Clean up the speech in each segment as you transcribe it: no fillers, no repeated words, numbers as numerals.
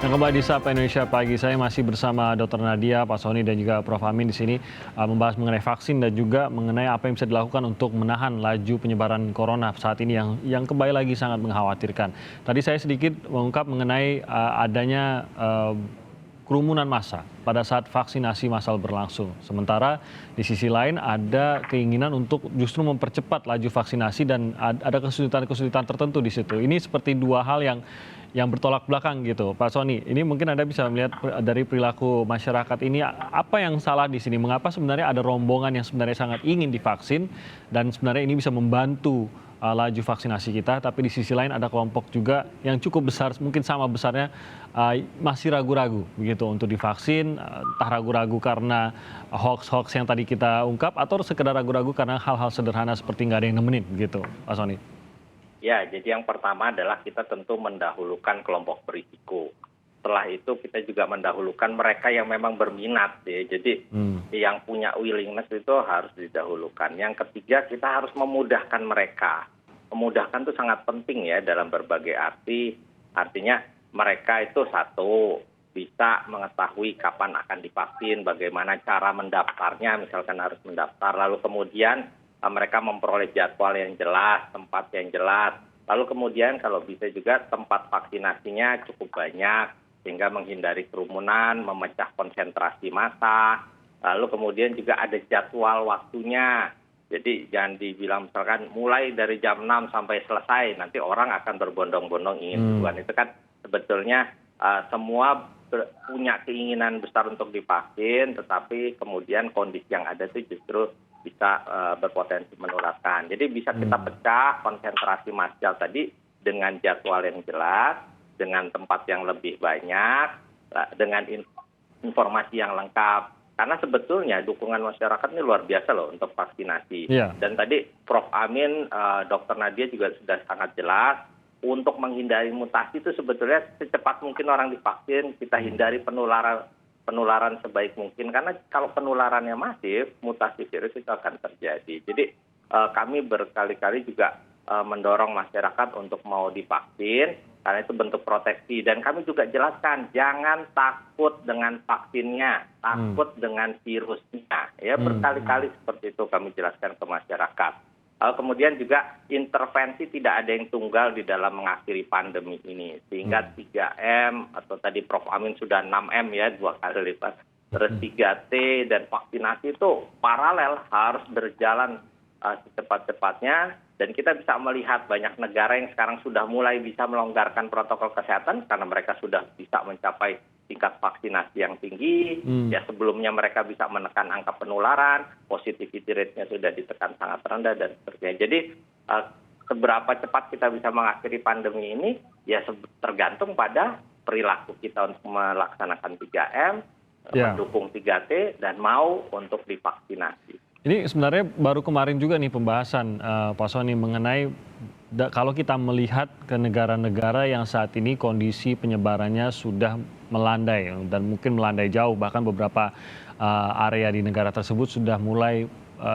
Kembali di Sapa Indonesia Pagi, saya masih bersama Dr. Nadia, Pak Sony, dan juga Prof. Amin di sini membahas mengenai vaksin dan juga mengenai apa yang bisa dilakukan untuk menahan laju penyebaran corona saat ini yang kembali lagi sangat mengkhawatirkan. Tadi saya sedikit mengungkap mengenai adanya kerumunan massa pada saat vaksinasi massal berlangsung. Sementara di sisi lain ada keinginan untuk justru mempercepat laju vaksinasi dan ada kesulitan-kesulitan tertentu di situ. Ini seperti dua hal yang bertolak belakang gitu, Pak Sony. Ini mungkin Anda bisa melihat dari perilaku masyarakat ini apa yang salah di sini? Mengapa sebenarnya ada rombongan yang sebenarnya sangat ingin divaksin dan sebenarnya ini bisa membantu laju vaksinasi kita, tapi di sisi lain ada kelompok juga yang cukup besar, mungkin sama besarnya, masih ragu-ragu begitu untuk divaksin, entah ragu-ragu karena hoax-hoax yang tadi kita ungkap atau sekedar ragu-ragu karena hal-hal sederhana seperti nggak ada yang nemenin gitu, Pak Sony. Ya, jadi yang pertama adalah kita tentu mendahulukan kelompok berisiko. Setelah itu kita juga mendahulukan mereka yang memang berminat ya. Jadi yang punya willingness itu harus didahulukan. Yang ketiga kita harus memudahkan mereka. Memudahkan itu sangat penting ya dalam berbagai arti. Artinya mereka itu satu bisa mengetahui kapan akan divaksin, bagaimana cara mendaftarnya, misalkan harus mendaftar, lalu kemudian mereka memperoleh jadwal yang jelas, tempat yang jelas. Lalu kemudian kalau bisa juga tempat vaksinasinya cukup banyak, sehingga menghindari kerumunan, memecah konsentrasi massa. Lalu kemudian juga ada jadwal waktunya. Jadi jangan dibilang misalkan mulai dari jam 6 sampai selesai, nanti orang akan berbondong-bondong ingin duluan. Itu kan sebetulnya semua punya keinginan besar untuk divaksin, tetapi kemudian kondisi yang ada itu justru bisa berpotensi menularkan. Jadi bisa kita pecah konsentrasi massal tadi dengan jadwal yang jelas, dengan tempat yang lebih banyak, dengan informasi yang lengkap. Karena sebetulnya dukungan masyarakat ini luar biasa loh untuk vaksinasi. Yeah. Dan tadi Prof. Amin, Dr. Nadia juga sudah sangat jelas, untuk menghindari mutasi itu sebetulnya secepat mungkin orang divaksin, kita hindari penularan sebaik mungkin, karena kalau penularannya masif, mutasi virus itu akan terjadi. Jadi kami berkali-kali juga mendorong masyarakat untuk mau divaksin, karena itu bentuk proteksi. Dan kami juga jelaskan, jangan takut dengan vaksinnya, takut dengan virusnya. Ya, berkali-kali seperti itu kami jelaskan ke masyarakat. Kemudian juga intervensi tidak ada yang tunggal di dalam mengakhiri pandemi ini. Sehingga 3M atau tadi Prof. Amin sudah 6M ya, 2 kali lipat. Terus 3T dan vaksinasi itu paralel harus berjalan secepat-cepatnya. Dan kita bisa melihat banyak negara yang sekarang sudah mulai bisa melonggarkan protokol kesehatan karena mereka sudah bisa mencapai tingkat vaksinasi yang tinggi. Ya sebelumnya mereka bisa menekan angka penularan, positivity rate-nya sudah ditekan sangat rendah dan seterusnya. Jadi seberapa cepat kita bisa mengakhiri pandemi ini ya tergantung pada perilaku kita untuk melaksanakan 3M, mendukung 3T dan mau untuk divaksinasi. Ini sebenarnya baru kemarin juga nih pembahasan Pak Sony mengenai kalau kita melihat ke negara-negara yang saat ini kondisi penyebarannya sudah melandai dan mungkin melandai jauh, bahkan beberapa area di negara tersebut sudah mulai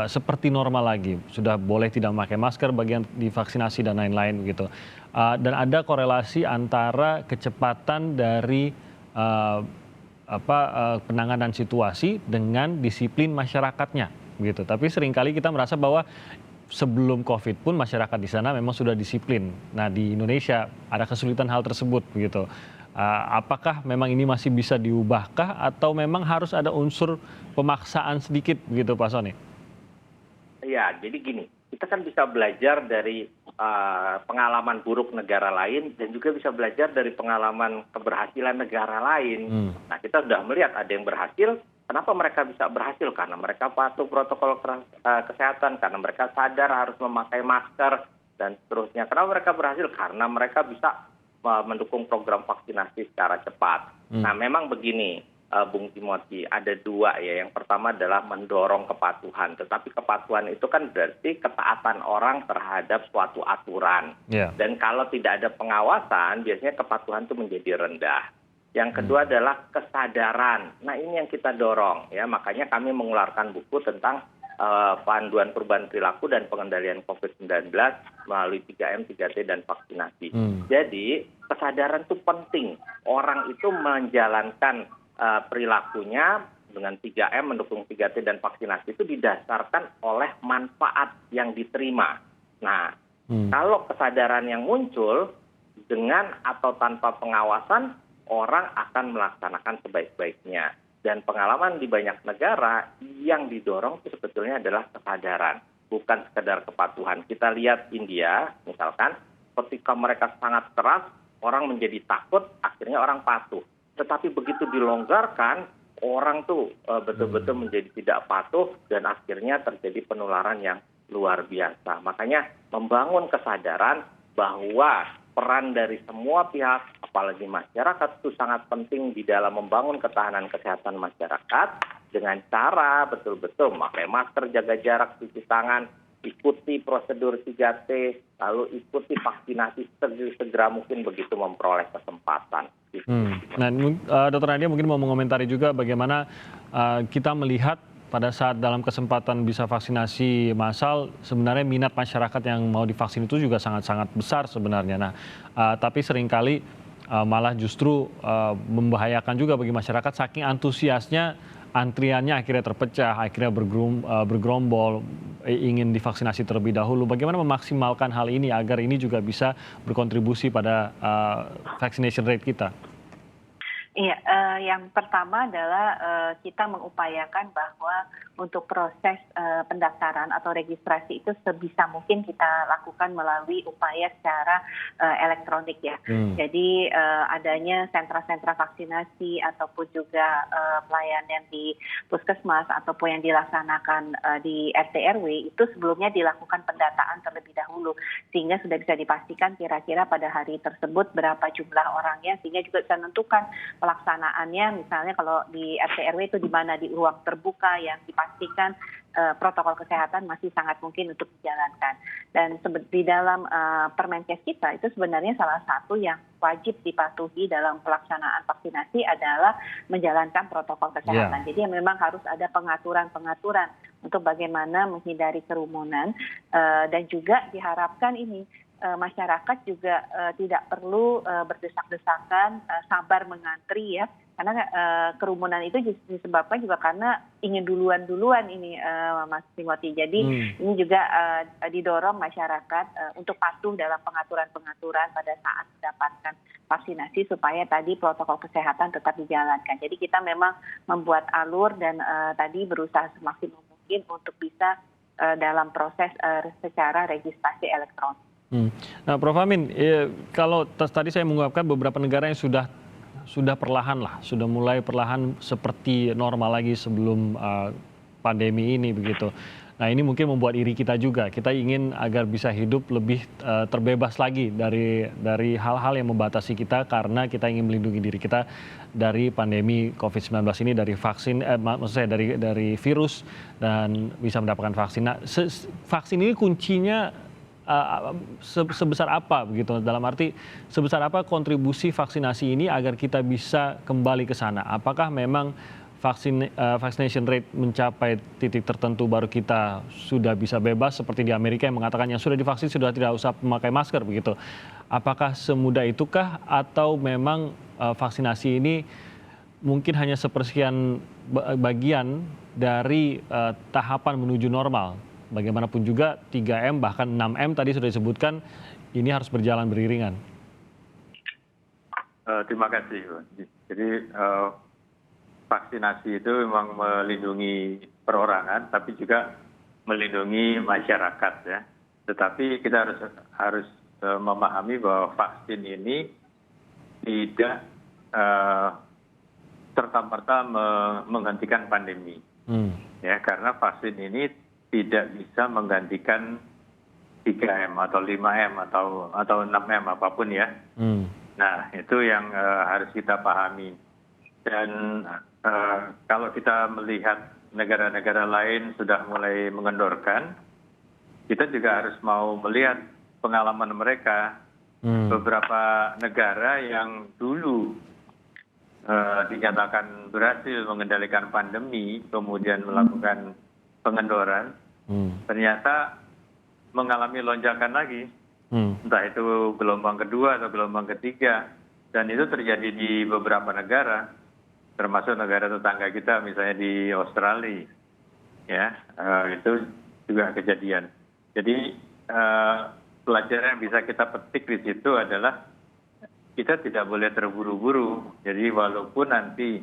seperti normal lagi, sudah boleh tidak memakai masker bagian divaksinasi dan lain-lain gitu. Dan ada korelasi antara kecepatan dari penanganan situasi dengan disiplin masyarakatnya. Gitu. Tapi seringkali kita merasa bahwa sebelum COVID pun masyarakat di sana memang sudah disiplin. Nah di Indonesia ada kesulitan hal tersebut begitu. Apakah memang ini masih bisa diubahkah atau memang harus ada unsur pemaksaan sedikit begitu Pak Sony? Ya, jadi gini, kita kan bisa belajar dari pengalaman buruk negara lain dan juga bisa belajar dari pengalaman keberhasilan negara lain. Nah kita sudah melihat ada yang berhasil. Kenapa mereka bisa berhasil? Karena mereka patuh protokol kesehatan, karena mereka sadar harus memakai masker, dan seterusnya. Kenapa mereka berhasil? Karena mereka bisa mendukung program vaksinasi secara cepat. Nah memang begini, Bung Timothy, ada dua ya. Yang pertama adalah mendorong kepatuhan. Tetapi kepatuhan itu kan berarti ketaatan orang terhadap suatu aturan. Yeah. Dan kalau tidak ada pengawasan, biasanya kepatuhan itu menjadi rendah. Yang kedua adalah kesadaran. Nah ini yang kita dorong ya, makanya kami mengeluarkan buku tentang panduan perubahan perilaku dan pengendalian COVID-19 melalui 3M, 3T, dan vaksinasi. Jadi kesadaran itu penting. Orang itu menjalankan perilakunya dengan 3M, mendukung 3T, dan vaksinasi itu didasarkan oleh manfaat yang diterima. Nah, kalau kesadaran yang muncul dengan atau tanpa pengawasan, orang akan melaksanakan sebaik-baiknya. Dan pengalaman di banyak negara yang didorong itu sebetulnya adalah kesadaran, bukan sekedar kepatuhan. Kita lihat India, misalkan, ketika mereka sangat keras, orang menjadi takut, akhirnya orang patuh. Tetapi begitu dilonggarkan, orang tuh betul-betul menjadi tidak patuh, dan akhirnya terjadi penularan yang luar biasa. Makanya membangun kesadaran bahwa peran dari semua pihak, apalagi masyarakat, itu sangat penting di dalam membangun ketahanan kesehatan masyarakat dengan cara betul-betul memakai masker, jaga jarak, cuci tangan, ikuti prosedur 3T, lalu ikuti vaksinasi segera mungkin begitu memperoleh kesempatan. Nah, Dr. Nadia mungkin mau mengomentari juga bagaimana kita melihat pada saat dalam kesempatan bisa vaksinasi massal, sebenarnya minat masyarakat yang mau divaksin itu juga sangat-sangat besar sebenarnya. Nah, tapi seringkali malah justru membahayakan juga bagi masyarakat saking antusiasnya, antriannya akhirnya terpecah, akhirnya bergerombol, ingin divaksinasi terlebih dahulu. Bagaimana memaksimalkan hal ini agar ini juga bisa berkontribusi pada vaccination rate kita? Iya, yang pertama adalah kita mengupayakan bahwa untuk proses pendaftaran atau registrasi itu sebisa mungkin kita lakukan melalui upaya secara elektronik ya. Jadi adanya sentra-sentra vaksinasi ataupun juga pelayanan di puskesmas ataupun yang dilaksanakan di RT RW itu sebelumnya dilakukan pendataan terlebih dahulu sehingga sudah bisa dipastikan kira-kira pada hari tersebut berapa jumlah orangnya, sehingga juga bisa menentukan pelaksanaannya, misalnya kalau di RT RW itu di mana, di ruang terbuka yang dipastikan protokol kesehatan masih sangat mungkin untuk dijalankan. Dan di dalam Permenkes kita itu sebenarnya salah satu yang wajib dipatuhi dalam pelaksanaan vaksinasi adalah menjalankan protokol kesehatan. Jadi memang harus ada pengaturan-pengaturan untuk bagaimana menghindari kerumunan, dan juga diharapkan ini masyarakat juga tidak perlu berdesak-desakan, sabar mengantri ya, karena kerumunan itu disebabkan juga karena ingin duluan ini Mas Timothy. Jadi ini juga didorong masyarakat untuk patuh dalam pengaturan-pengaturan pada saat mendapatkan vaksinasi supaya tadi protokol kesehatan tetap dijalankan. Jadi kita memang membuat alur dan tadi berusaha semaksimal mungkin untuk bisa dalam proses secara registrasi elektronik. Nah, Prof. Amin, kalau tadi saya mengungkapkan beberapa negara yang sudah perlahan lah, sudah mulai perlahan seperti normal lagi sebelum pandemi ini begitu. Nah, ini mungkin membuat iri kita juga. Kita ingin agar bisa hidup lebih terbebas lagi dari hal-hal yang membatasi kita karena kita ingin melindungi diri kita dari pandemi COVID-19 ini, dari vaksin, maksud saya dari virus, dan bisa mendapatkan vaksin. Nah, vaksin ini kuncinya sebesar apa begitu, dalam arti sebesar apa kontribusi vaksinasi ini agar kita bisa kembali ke sana? Apakah memang vaccination rate mencapai titik tertentu baru kita sudah bisa bebas seperti di Amerika yang mengatakan yang sudah divaksin sudah tidak usah memakai masker begitu? Apakah semudah itukah atau memang vaksinasi ini mungkin hanya sepersekian bagian dari tahapan menuju normal? Bagaimanapun juga 3M bahkan 6M tadi sudah disebutkan ini harus berjalan beriringan. Terima kasih. Jadi vaksinasi itu memang melindungi perorangan, tapi juga melindungi masyarakat ya. Tetapi kita harus memahami bahwa vaksin ini tidak serta-merta menghentikan pandemi. Ya, karena vaksin ini tidak bisa menggantikan 3M atau 5M atau 6M apapun ya. Nah, itu yang harus kita pahami. Dan kalau kita melihat negara-negara lain sudah mulai mengendorkan, kita juga harus mau melihat pengalaman mereka. Beberapa negara yang dulu dinyatakan berhasil mengendalikan pandemi, kemudian melakukan pengendoran, ternyata mengalami lonjakan lagi, entah itu gelombang kedua atau gelombang ketiga, dan itu terjadi di beberapa negara, termasuk negara tetangga kita, misalnya di Australia, ya itu juga kejadian. Jadi pelajaran yang bisa kita petik di situ adalah kita tidak boleh terburu-buru. Jadi walaupun nanti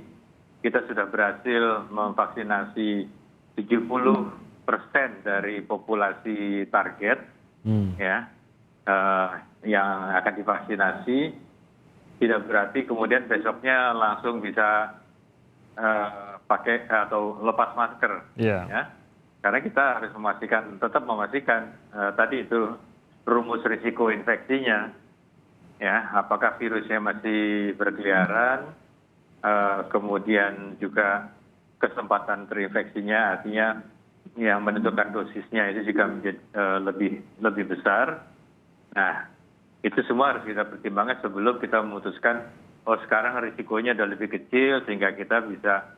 kita sudah berhasil memvaksinasi 70% dari populasi target, ya, yang akan divaksinasi, tidak berarti kemudian besoknya langsung bisa pakai atau lepas masker, ya. Karena kita harus tetap memastikan tadi itu rumus risiko infeksinya, ya, apakah virusnya masih berkeliaran, kemudian juga kesempatan terinfeksinya, artinya yang menentukan dosisnya itu juga menjadi lebih besar. Nah, itu semua harus kita pertimbangkan sebelum kita memutuskan, oh sekarang risikonya sudah lebih kecil sehingga kita bisa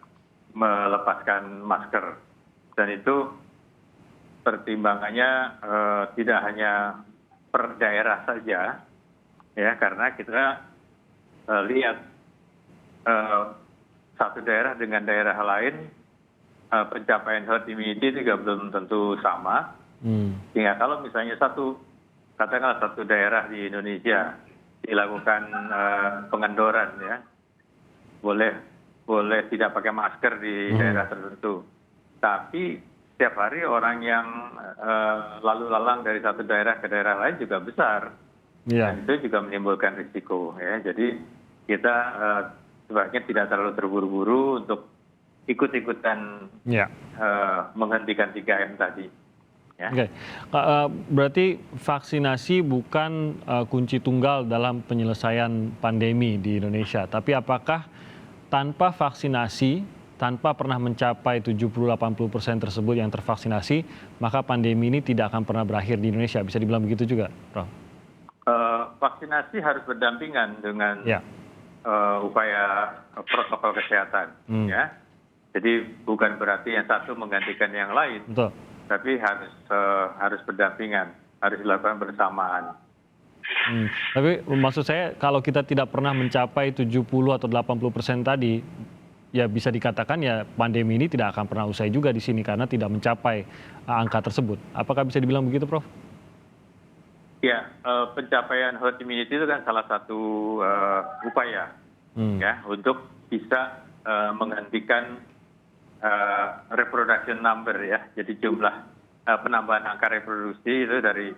melepaskan masker. Dan itu pertimbangannya tidak hanya per daerah saja, ya, karena kita lihat satu daerah dengan daerah lain pencapaian herd immunity juga belum tentu sama. Sehingga kalau misalnya katakanlah satu daerah di Indonesia dilakukan pengendoran, ya, boleh tidak pakai masker di daerah tertentu, tapi setiap hari orang yang lalu lalang dari satu daerah ke daerah lain juga besar, dan itu juga menimbulkan risiko, ya. Jadi kita sebaiknya tidak terlalu terburu-buru untuk ikut-ikutan menghentikan 3M tadi. Ya. Oke, berarti vaksinasi bukan kunci tunggal dalam penyelesaian pandemi di Indonesia. Tapi apakah tanpa vaksinasi, tanpa pernah mencapai 70-80% tersebut yang tervaksinasi, maka pandemi ini tidak akan pernah berakhir di Indonesia? Bisa dibilang begitu juga, Prof? Vaksinasi harus berdampingan dengan upaya protokol kesehatan, ya. Jadi bukan berarti yang satu menggantikan yang lain. Betul. Tapi harus berdampingan, harus dilakukan bersamaan. Tapi maksud saya kalau kita tidak pernah mencapai 70 atau 80% tadi, ya bisa dikatakan ya pandemi ini tidak akan pernah usai juga di sini karena tidak mencapai angka tersebut. Apakah bisa dibilang begitu, Prof? Ya, pencapaian herd immunity itu kan salah satu upaya, ya, untuk bisa menghentikan reproduction number, ya. Jadi jumlah penambahan angka reproduksi itu dari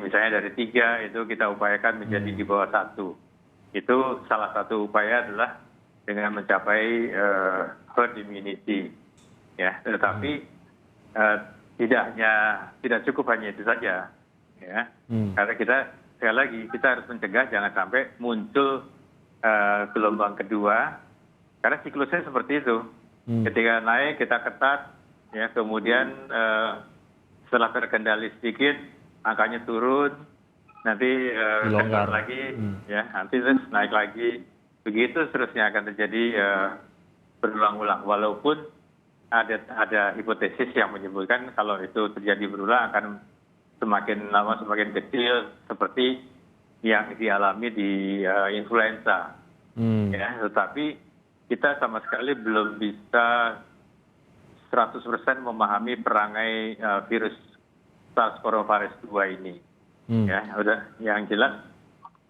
misalnya dari 3 itu kita upayakan menjadi di bawah 1. Itu salah satu upaya adalah dengan mencapai herd immunity, ya. Tetapi tidak cukup hanya itu saja, ya. Karena sekali lagi kita harus mencegah jangan sampai muncul gelombang kedua, karena siklusnya seperti itu. Ketika naik kita ketat, ya, kemudian setelah terkendali sedikit angkanya turun, nanti kendor lagi, ya, nanti terus naik lagi, begitu seterusnya akan terjadi berulang-ulang. Walaupun ada hipotesis yang menyebutkan kalau itu terjadi berulang akan semakin lama semakin kecil seperti yang dialami di influenza, ya. Tetapi kita sama sekali belum bisa 100% memahami perangai virus SARS-CoV-2 ini. Ya, yang jelas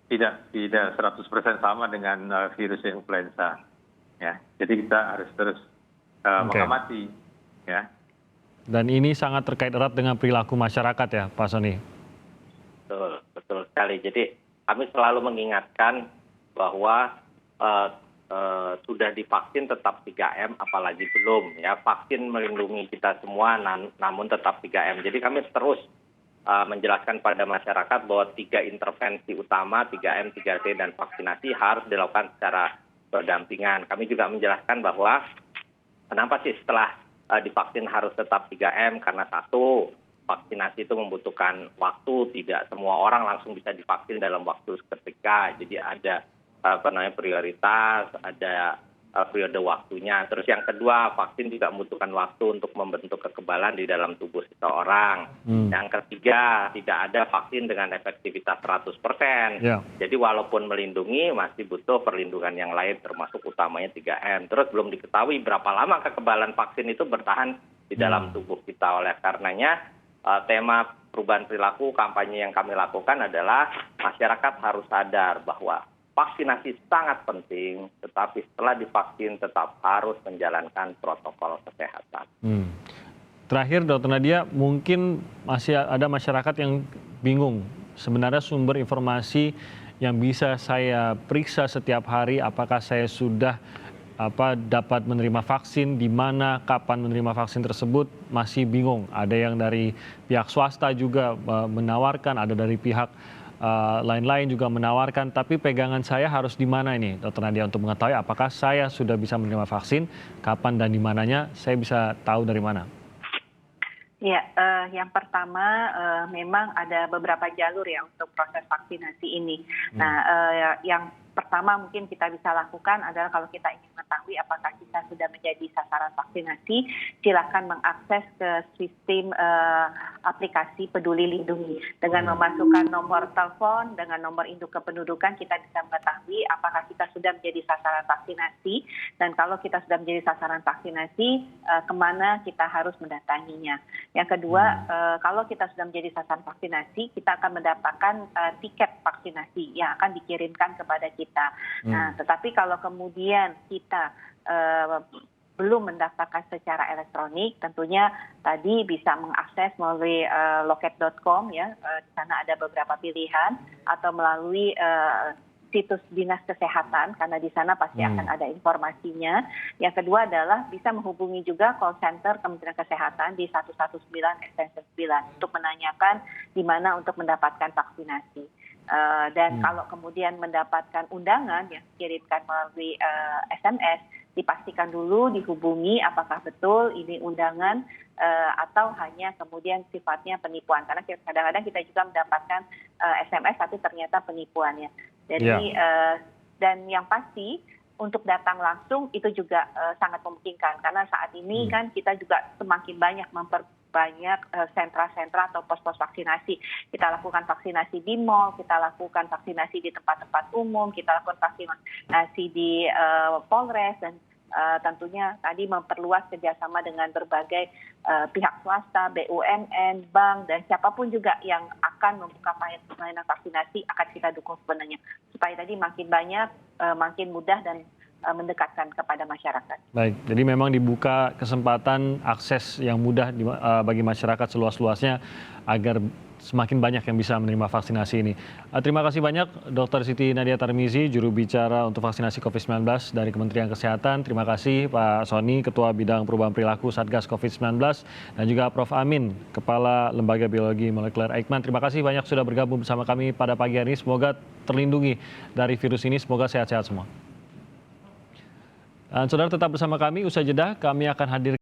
tidak 100% sama dengan virus influenza. Ya, jadi kita harus terus mengamati. Ya. Dan ini sangat terkait erat dengan perilaku masyarakat, ya, Pak Sony. Betul sekali. Jadi kami selalu mengingatkan bahwa sudah divaksin tetap 3M, apalagi belum, ya. Vaksin melindungi kita semua, namun tetap 3M. Jadi kami terus menjelaskan pada masyarakat bahwa 3 intervensi utama, 3M, 3T, dan vaksinasi harus dilakukan secara berdampingan. Kami juga menjelaskan bahwa kenapa sih setelah divaksin harus tetap 3M, karena satu, vaksinasi itu membutuhkan waktu, tidak semua orang langsung bisa divaksin dalam waktu seketika. Jadi ada prioritas, ada periode waktunya. Terus yang kedua, vaksin juga membutuhkan waktu untuk membentuk kekebalan di dalam tubuh seseorang. Yang ketiga, tidak ada vaksin dengan efektivitas 100%. Jadi walaupun melindungi, masih butuh perlindungan yang lain, termasuk utamanya 3M. Terus belum diketahui berapa lama kekebalan vaksin itu bertahan di dalam tubuh kita. Oleh karenanya, tema perubahan perilaku kampanye yang kami lakukan adalah masyarakat harus sadar bahwa vaksinasi sangat penting, tetapi setelah divaksin tetap harus menjalankan protokol kesehatan. Terakhir, Dr. Nadia, mungkin masih ada masyarakat yang bingung. Sebenarnya sumber informasi yang bisa saya periksa setiap hari, apakah saya sudah dapat menerima vaksin, di mana, kapan menerima vaksin tersebut, masih bingung. Ada yang dari pihak swasta juga menawarkan, ada dari pihak lain-lain juga menawarkan, tapi pegangan saya harus di mana ini, Dr. Nadia, untuk mengetahui apakah saya sudah bisa menerima vaksin, kapan dan di mananya, saya bisa tahu dari mana? Ya, yang pertama memang ada beberapa jalur ya untuk proses vaksinasi ini. Nah, yang pertama mungkin kita bisa lakukan adalah kalau kita ingin mengetahui apakah kita sudah menjadi sasaran vaksinasi, silakan mengakses ke sistem aplikasi Peduli Lindungi. Dengan memasukkan nomor telepon, dengan nomor induk kependudukan, kita bisa mengetahui apakah kita sudah menjadi sasaran vaksinasi, dan kalau kita sudah menjadi sasaran vaksinasi, kemana kita harus mendatanginya. Yang kedua, kalau kita sudah menjadi sasaran vaksinasi, kita akan mendapatkan tiket vaksinasi yang akan dikirimkan kepada kita. Nah, tetapi kalau kemudian kita belum mendaftarkan secara elektronik, tentunya tadi bisa mengakses melalui loket.com ya, di sana ada beberapa pilihan, atau melalui situs Dinas Kesehatan, karena di sana pasti akan ada informasinya. Yang kedua adalah bisa menghubungi juga call center Kementerian Kesehatan di 119 extension 9 untuk menanyakan di mana untuk mendapatkan vaksinasi. Dan kalau kemudian mendapatkan undangan yang dikirimkan melalui SMS, dipastikan dulu dihubungi apakah betul ini undangan atau hanya kemudian sifatnya penipuan. Karena kadang-kadang kita juga mendapatkan SMS tapi ternyata penipuannya. Jadi dan yang pasti untuk datang langsung itu juga sangat memungkinkan, karena saat ini kan kita juga semakin banyak memperbanyak sentra-sentra atau pos-pos vaksinasi. Kita lakukan vaksinasi di mal, kita lakukan vaksinasi di tempat-tempat umum, kita lakukan vaksinasi di Polres, dan tentunya tadi memperluas kerjasama dengan berbagai pihak swasta, BUMN, bank, dan siapapun juga yang akan membuka pelayanan vaksinasi akan kita dukung sebenarnya. Supaya tadi makin banyak, makin mudah dan mendekatkan kepada masyarakat. Baik, jadi memang dibuka kesempatan akses yang mudah bagi masyarakat seluas-luasnya agar semakin banyak yang bisa menerima vaksinasi ini. Terima kasih banyak Dr. Siti Nadia Tarmizi, juru bicara untuk vaksinasi COVID-19 dari Kementerian Kesehatan. Terima kasih Pak Sony, Ketua Bidang Perubahan Perilaku Satgas COVID-19, dan juga Prof. Amin, Kepala Lembaga Biologi Molekuler Eijkman. Terima kasih banyak sudah bergabung bersama kami pada pagi hari ini. Semoga terlindungi dari virus ini, semoga sehat-sehat semua. Dan saudara tetap bersama kami, usai jeda kami akan hadir